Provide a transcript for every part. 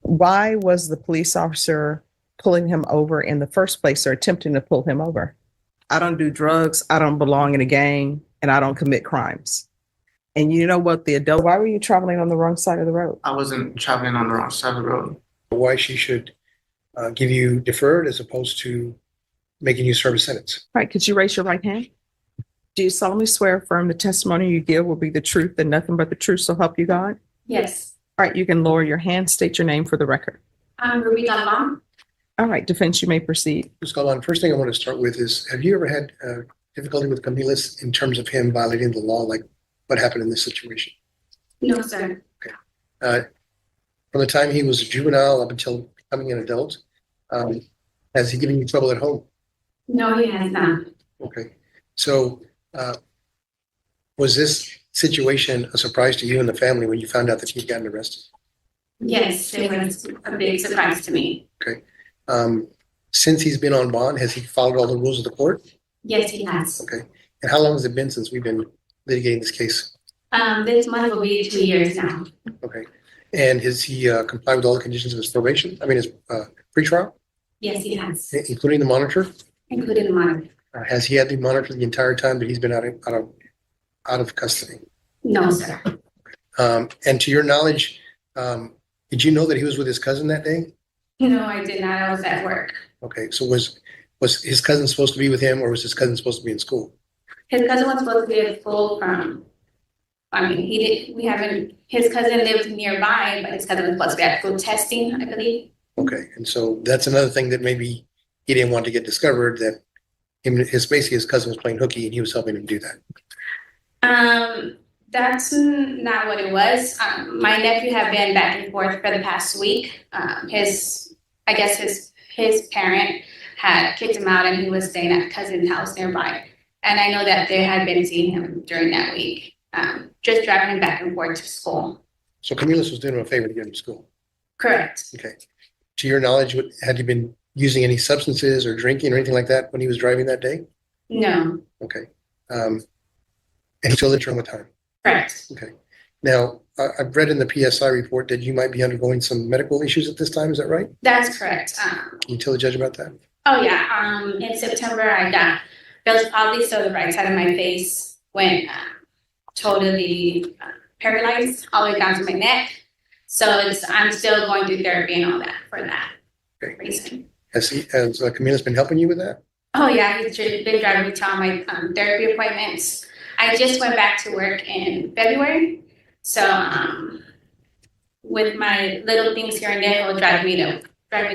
Why was the police officer pulling him over in the first place or attempting to pull him over? I don't do drugs. I don't belong in a gang and I don't commit crimes. And you know what? Why were you traveling on the wrong side of the road? I wasn't traveling on the wrong side of the road. Why she should give you deferred as opposed to making you serve a sentence. All right. Could you raise your right hand? Do you solemnly swear or affirm the testimony you give will be the truth and nothing but the truth, so help you God? Yes. All right. You can lower your hand. State your name for the record. I'm Ruby Galvan. All right. Defense, you may proceed. Ms. Galvan, first thing I want to start with is, have you ever had difficulty with Camilas in terms of him violating the law, like what happened in this situation? No, sir. From the time he was a juvenile up until becoming an adult, has he given you trouble at home? No, he has not. Okay. So was this situation a surprise to you and the family when you found out that he'd gotten arrested? Yes, it was a big surprise to me. Okay. Since he's been on bond, has he followed all the rules of the court? Yes, he has. Okay. And how long has it been since we've been litigating this case? This month will be 2 years now. Okay. And has he complied with all the conditions of his probation? I mean, his pretrial? Yes, he has, Including the monitor? including the monitor. Has he had the monitor the entire time that he's been out of custody? No, sir. And to your knowledge, did you know that he was with his cousin that day? No, I did not. I was at work. Okay, so was his cousin supposed to be with him, or was his cousin supposed to be in school? His cousin was supposed to be at school his cousin lived nearby, but his cousin was supposed to be at school testing, I believe. Okay, and so that's another thing that maybe he didn't want to get discovered, that basically his cousin was playing hooky and he was helping him do that. That's not what it was. My nephew had been back and forth for the past week. His parent had kicked him out and he was staying at a cousin's house nearby. And I know that they had been seeing him during that week, just driving him back and forth to school. So Camilas was doing him a favor to get him to school? Correct. Okay. To your knowledge, had he been using any substances or drinking or anything like that when he was driving that day? No. Okay. And he still lived with time? Correct. Okay. Now, I've read in the PSI report that you might be undergoing some medical issues at this time. Is that right? That's correct. Can you tell the judge about that? Oh yeah. In September, I got Bell's palsy, so the right side of my face went totally paralyzed all the way down to my neck. So I'm still going through therapy and all that for that reason. Has Camilas been helping you with that? Oh yeah, he's been driving me to all my therapy appointments. I just went back to work in February, so with my little things here and there, he'll drive me to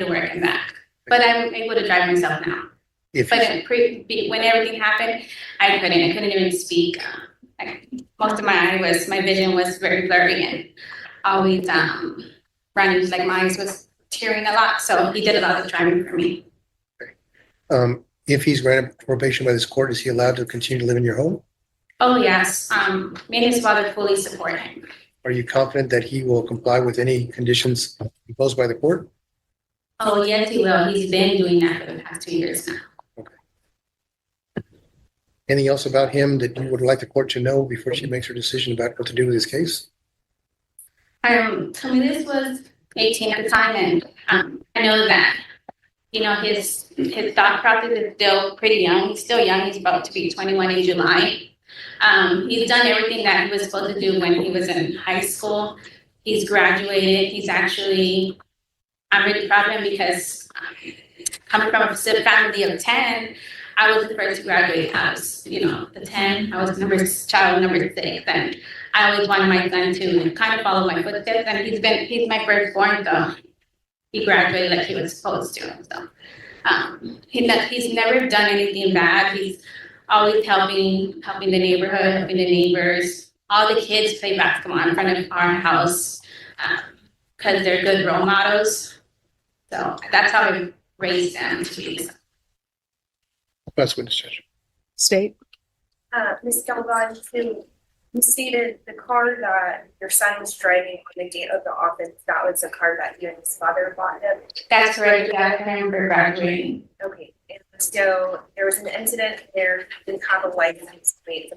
work and back. But I'm able to drive myself now. When everything happened, I couldn't even speak. Most of my vision was very blurry and always running, like my eyes was tearing a lot. So he did a lot of driving for me. If he's granted probation by this court, is he allowed to continue to live in your home? Oh yes, me and his father fully support him. Are you confident that he will comply with any conditions imposed by the court? Oh yes, he will. He's been doing that for the past 2 years now. Okay. Anything else about him that you would like the court to know before she makes her decision about what to do with his case? This was 18 at the time, and I know that his thought process is still pretty young. He's still young. He's about to be 21 in July. He's done everything that he was supposed to do when he was in high school. He's graduated. I'm really proud of him because coming from a family of 10, I was the first to graduate. I was, the 10. I was child number 6, and I always wanted my son to kind of follow my footsteps. And he's my firstborn, so he graduated like he was supposed to. So he's never done anything bad. He's always helping the neighborhood, helping the neighbors. All the kids play basketball in front of our house because they're good role models. So that's how I raised them to be. That's witness judge. State. Ms. Galvan, you stated the car that your son was driving on the date of the offense, that was the car that you and his father bought him? That's correct. I remember graduating. Okay. And so there was an incident there, you didn't have a license plate.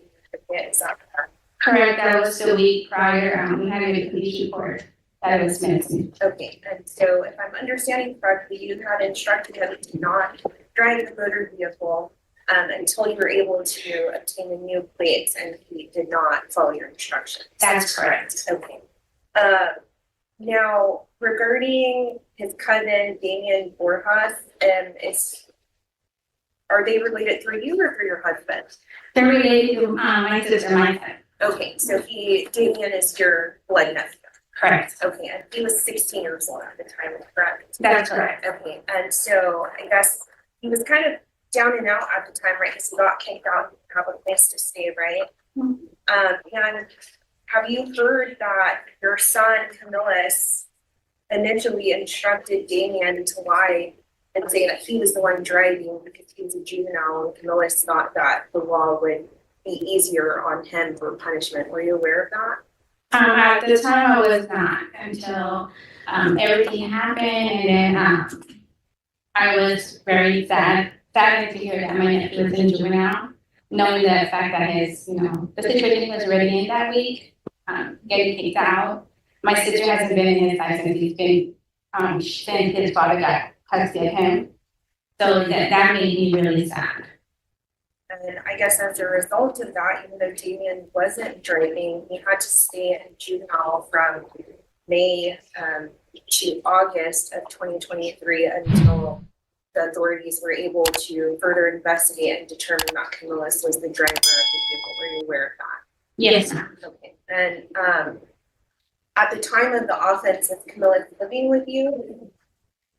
Is that correct? Correct. That was the week prior. We had a police report. that was missing. Okay, and so if I'm understanding correctly, you had instructed him to not drive the motor vehicle until you were able to obtain the new plates, and he did not follow your instructions. That's correct. Okay. Now, regarding his cousin, Damian Borjas, are they related through you or through your husband? They're related to my sister, my cousin. Okay, so Damian is your blood nephew. Correct. Okay, and he was 16 years old at the time, correct? That's correct. Okay, and so I guess he was kind of down and out at the time, right? Because he got kicked out, and have a place to stay, right? Mhm. And have you heard that your son Camillus initially instructed Damien to lie and say that he was the one driving because he was a juvenile, and Camillus thought that the law would be easier on him for punishment? Were you aware of that? At the time, I was not until everything happened, and then I was very saddened to hear that my nephew was in juvenile, knowing the fact that the situation was already in that week, getting kicked out. My sister hasn't been in his life since he's been since his father got custody of him, so that made me really sad. And I guess as a result of that, even though Damien wasn't driving, he had to stay in juvenile from May to August of 2023 until the authorities were able to further investigate and determine that Camillus was the driver of the vehicle. Were you aware of that? Yes, ma'am. Okay. And at the time of the offense, was Camillus living with you?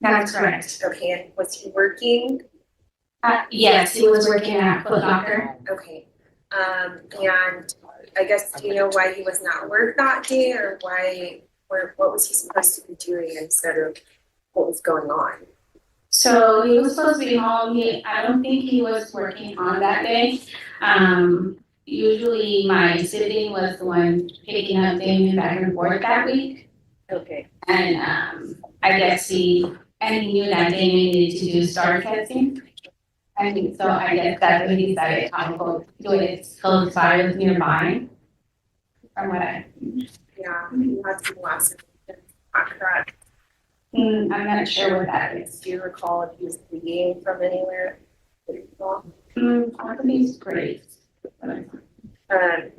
That's correct. Okay, and was he working? Yes, he was working at Foot Locker. Okay. And I guess, do you know why he was not at work that day, or what was he supposed to be doing instead of what was going on? So he was supposed to be home. I don't think he was working on that day. Usually my sibling was the one picking up Damien back and forth that week. Okay. And I guess he knew that Damien needed to do star testing. And so I guess that's when he decided to go do it close by, was nearby. From what Yeah, he had some lessons. Correct. I'm not sure what that is. Do you recall if he was bleeding from anywhere? Probably is great.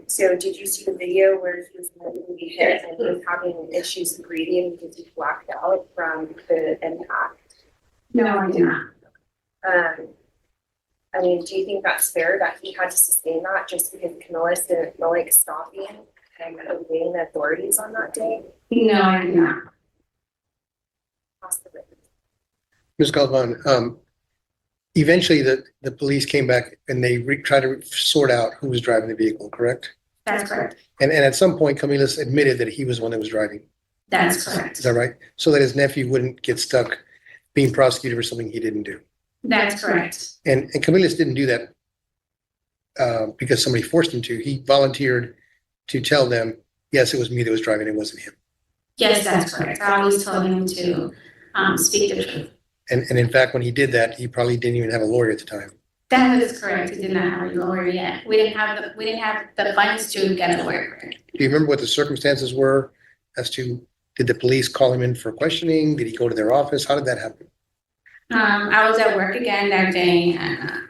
So did you see the video where he was being hit and he was having issues breathing because he blacked out from the impact? No, I did not. I mean, do you think that's fair that he had to sustain that just because Camillus didn't feel like stopping and obeying the authorities on that day? No, I did not. Possibly. Ms. Galvan, eventually the police came back and they tried to sort out who was driving the vehicle, correct? That's correct. And at some point, Camillus admitted that he was the one that was driving. That's correct. Is that right? So that his nephew wouldn't get stuck being prosecuted for something he didn't do. That's correct. And Camillus didn't do that because somebody forced him to. He volunteered to tell them, yes, it was me that was driving, it wasn't him. Yes, that's correct. I always told him to speak the truth. And in fact, when he did that, he probably didn't even have a lawyer at the time. That is correct. He did not have a lawyer yet. We didn't have the funds to get a lawyer. Do you remember what the circumstances were as to, did the police call him in for questioning? Did he go to their office? How did that happen? I was at work again that day, and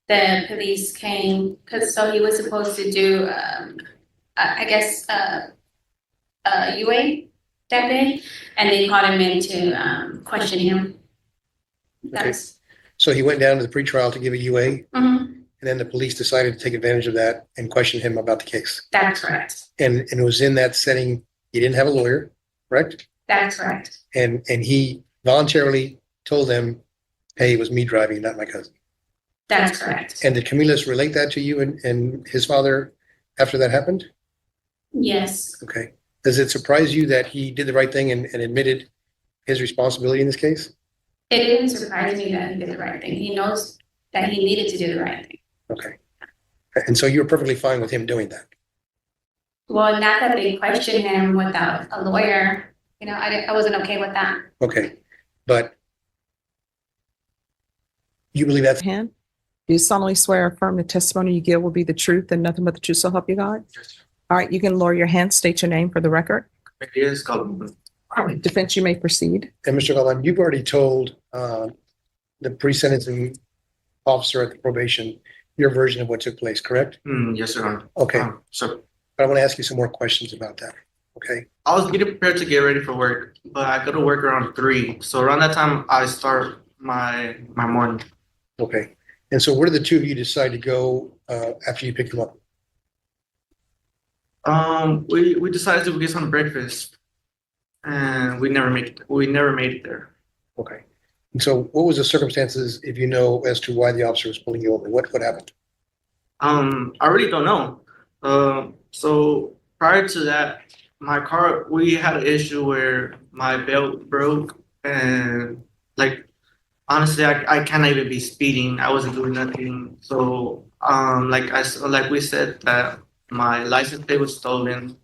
the police came because he was supposed to do, I guess, UA that day, and they called him in to question him. That's So he went down to the pretrial to give a UA, mhm. and then the police decided to take advantage of that and question him about the case. That's correct. And it was in that setting, he didn't have a lawyer, correct? That's correct. And he voluntarily told them, hey, it was me driving, not my cousin. That's correct. And did Camillus relate that to you and his father after that happened? Yes. Okay. Does it surprise you that he did the right thing and admitted his responsibility in this case? It didn't surprise me that he did the right thing. He knows that he needed to do the right thing. Okay. And so you were perfectly fine with him doing that? Well, not that they questioned him without a lawyer. I wasn't okay with that. Okay. But you believe that's Hand. Do you solemnly swear or affirm the testimony you give will be the truth and nothing but the truth, so help you God? All right, you can lower your hand, state your name for the record. It is called. All right, defense, you may proceed. And Mr. Galvan, you've already told the pre-sentencing officer at the probation your version of what took place, correct? Yes, sir. Okay, So but I want to ask you some more questions about that. Okay, I was getting prepared to get ready for work, but I go to work around 3. So around that time, I start my morning. okay. And so where did the two of you decide to go after you picked them up? We decided to get some breakfast, and we never made it there. Okay. And so what was the circumstances, if you know, as to why the officer was pulling you over? What happened? I really don't know. So prior to that, my car, we had an issue where my belt broke, and like honestly, I can't even be speeding. I wasn't doing nothing. So like we said that my license plate was stolen.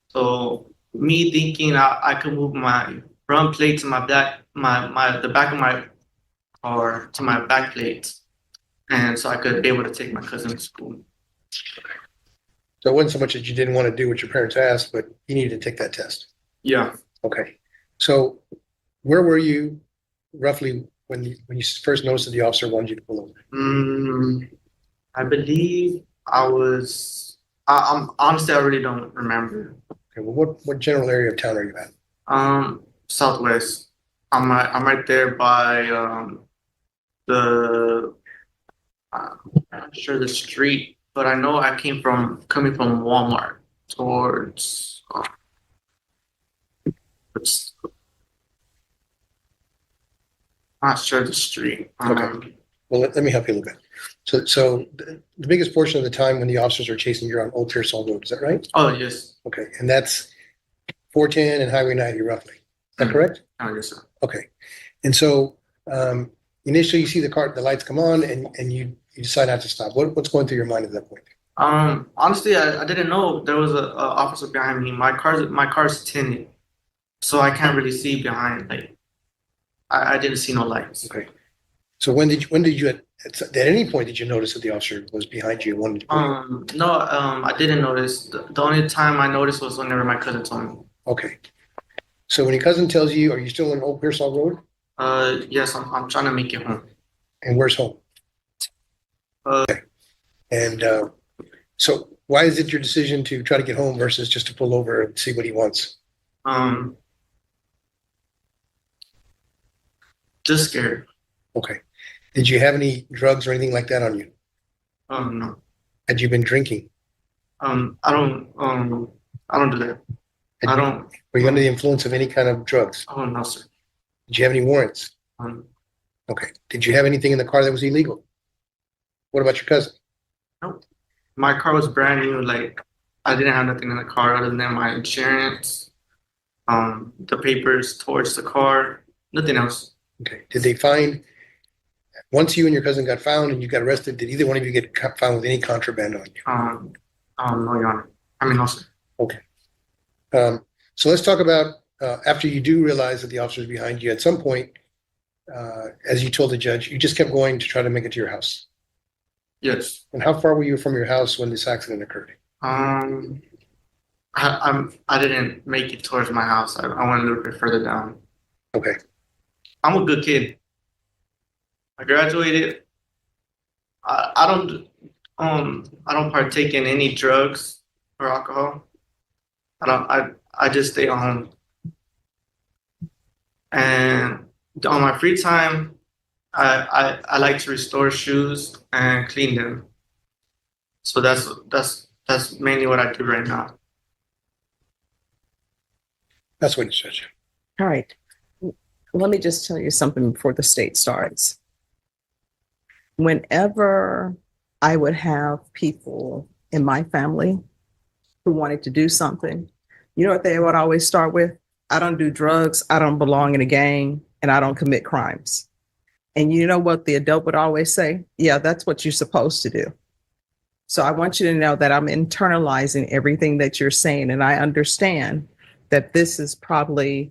So me thinking I could move my front plate to my back, the back of my car to my back plate, and so I could be able to take my cousin to school. So it wasn't so much that you didn't want to do what your parents asked, but you needed to take that test. Yeah. Okay. So where were you roughly when you first noticed that the officer wanted you to pull over? I believe I was. I'm honestly, I really don't remember. Okay. Well, what general area of town are you at? Southwest. I'm right there by the. I'm not sure the street, but I know I coming from Walmart towards. Not sure the street. Okay. Well, let me help you a little bit. So the biggest portion of the time when the officers are chasing you on Old Pearsall Road, is that right? Oh yes. Okay. And that's 410 and Highway 90 roughly. Is that correct? Oh yes, sir. Okay. And so initially you see the lights come on and you decide not to stop. What's going through your mind at that point? Honestly, I didn't know there was a officer behind me. My car's tinted, so I can't really see behind. Like, I didn't see no lights. Okay. So when did you at any point did you notice that the officer was behind you? No, I didn't notice. The only time I noticed was whenever my cousin told me. Okay. So when your cousin tells you, are you still on Old Pearsall Road? Yes, I'm trying to make it home. And where's home? Okay. And so why is it your decision to try to get home versus just to pull over and see what he wants? Just scared. Okay. Did you have any drugs or anything like that on you? No. Had you been drinking? I don't do that. Were you under the influence of any kind of drugs? Oh no, sir. Did you have any warrants? Okay. Did you have anything in the car that was illegal? What about your cousin? Nope. My car was brand new. Like, I didn't have nothing in the car other than my insurance, the papers towards the car, nothing else. Okay. Did they find, once you and your cousin got found and you got arrested, did either one of you get found with any contraband on you? No, Your Honor. I mean, no, sir. Okay. So let's talk about after you do realize that the officer is behind you, at some point, as you told the judge, you just kept going to try to make it to your house. Yes. And how far were you from your house when this accident occurred? I didn't make it towards my house. I went a little bit further down. Okay. I'm a good kid. I graduated. I don't partake in any drugs or alcohol. I just stay at home. And on my free time, I like to restore shoes and clean them. So that's mainly what I do right now. That's what you said. All right. Let me just tell you something before the state starts. Whenever I would have people in my family who wanted to do something, you know what they would always start with? I don't do drugs, I don't belong in a gang, and I don't commit crimes. And you know what the adult would always say? Yeah, that's what you're supposed to do. So I want you to know that I'm internalizing everything that you're saying, and I understand that this is probably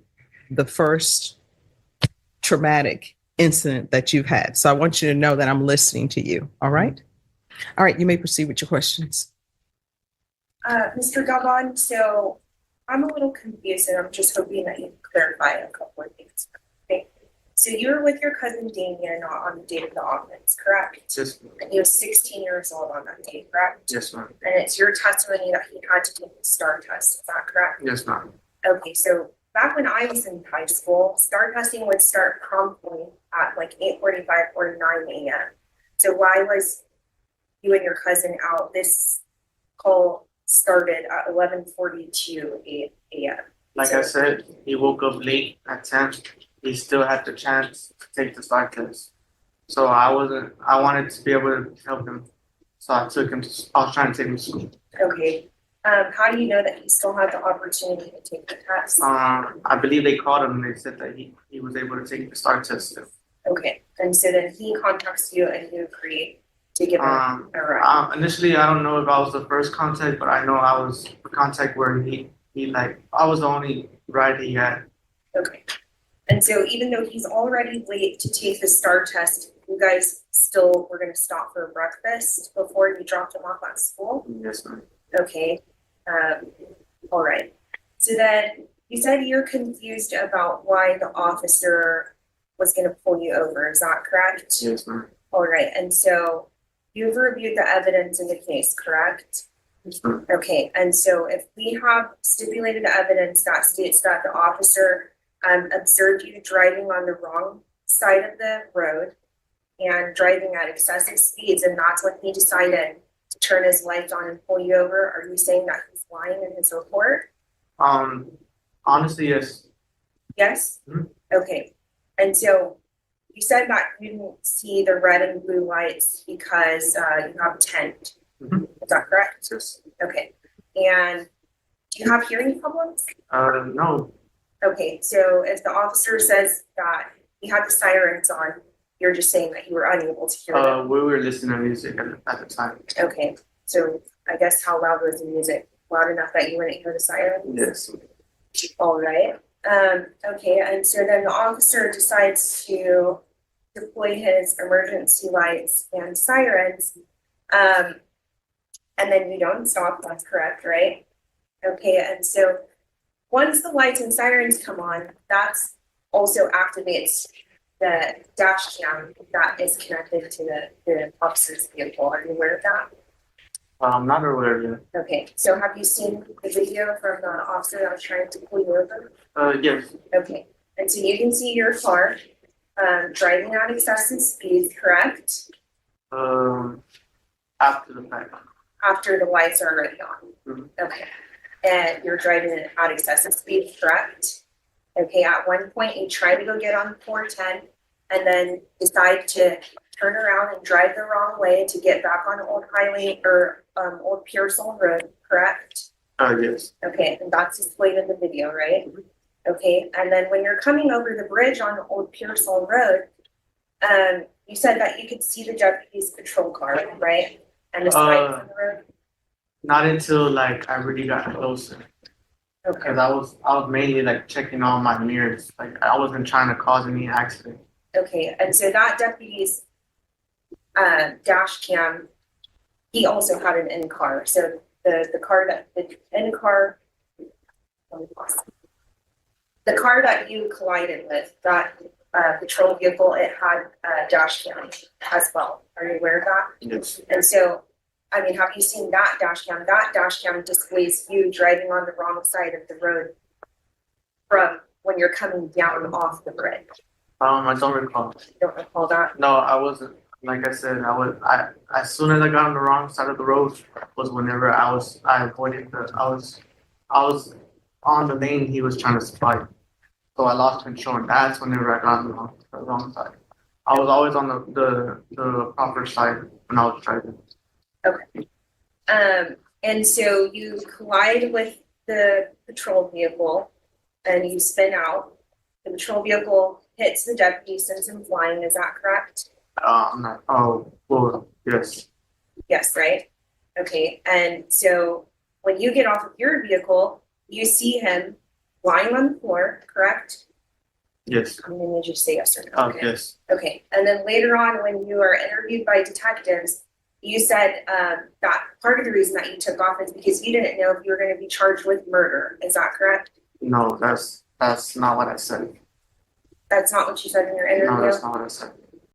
the first traumatic incident that you've had. So I want you to know that I'm listening to you. All right? All right, you may proceed with your questions. Mr. Galvan, so I'm a little confused and I'm just hoping that you can clarify a couple of things. Okay. So you were with your cousin Damien on the date of the offense, correct? Yes, And he was 16 years old on that date, correct? yes, ma'am. And it's your testimony that he had to take the STAR test, is that correct? Yes, ma'am. Okay, so back when I was in high school, STAR testing would start promptly at like 8:45 or 9 a.m. So why was you and your cousin out? This call started at 11:42 a.m. Like I said, he woke up late at 10. He still had the chance to take the STAR test. So I wanted to be able to help him. So I took him I was trying to take him to school. Okay. How do you know that he still had the opportunity to take the test? I believe they called him and they said that he was able to take the STAR test. Okay, and so then he contacts you and you agree to give him a ride. Initially, I don't know if I was the first contact, but I know I was the contact where he I was the only ride he had. Okay. And so even though he's already late to take the STAR test, you guys still were gonna stop for breakfast before you dropped him off at school? Yes, ma'am. Okay, all right. So then you said you're confused about why the officer was gonna pull you over, is that correct? Yes, ma'am. All right, and so you've reviewed the evidence in the case, correct? Yes, ma'am. Okay, and so if we have stipulated evidence that states that the officer observed you driving on the wrong side of the road and driving at excessive speeds, and that's when he decided to turn his lights on and pull you over, are you saying that he's lying in his report? Honestly, yes. Yes? Mhm. Okay, and so you said that you didn't see the red and blue lights because you have a tent. Mhm. Is that correct? Yes. Okay, and do you have hearing problems? No. Okay, so if the officer says that he had the sirens on, you're just saying that you were unable to hear them? We were listening to music at the time. Okay, so I guess how loud was the music? Loud enough that you wouldn't hear the sirens? Yes. All right, okay, and so then the officer decides to deploy his emergency lights and sirens, and then you don't stop, that's correct, right? Okay, and so once the lights and sirens come on, that's also activates the dash cam that is connected to the officer's vehicle. Are you aware of that? I'm not aware of it. Okay, so have you seen the video from the officer that was trying to pull you over? Yes. Okay, and so you can see your car driving at excessive speed, correct? After the fact. After the lights are already on. Mhm. Okay, and you're driving at excessive speed, correct? Okay, at one point you try to go get on 410 and then decide to turn around and drive the wrong way to get back on Old Highway or Old Pearsall Road, correct? Yes. Okay, and that's displayed in the video, right? Okay, and then when you're coming over the bridge on Old Pearsall Road, you said that you could see the deputy's patrol car, right? And the signs on the road? Not until I really got closer. Okay, Because I was mainly checking all my mirrors. I wasn't trying to cause any accident. okay, and so that deputy's dash cam, he also had an in-car, so the car that you collided with, that patrol vehicle, it had a dash cam as well. Are you aware of that? Yes. And so, I mean, have you seen that dash cam? That dash cam displays you driving on the wrong side of the road from when you're coming down off the bridge. I don't recall. You don't recall that? No, I wasn't. Like I said, I as soon as I got on the wrong side of the road was whenever I was on the lane he was trying to supply. So I lost control, and that's whenever I got on the wrong side. I was always on the proper side when I was driving. Okay. And so you collide with the patrol vehicle and you spin out. The patrol vehicle hits the deputy, sends him flying. Is that correct? I'm not. Oh, well, yes. Yes, right? Okay. And so when you get off of your vehicle, you see him lying on the floor, correct? Yes. And then you just say yes or no. Oh, Okay. yes. Okay. And then later on, when you are interviewed by detectives, You said that part of the reason that you took off is because you didn't know if you were going to be charged with murder. Is that correct? No, that's not what I said. That's not what you said in your No, interview. that's not what I said.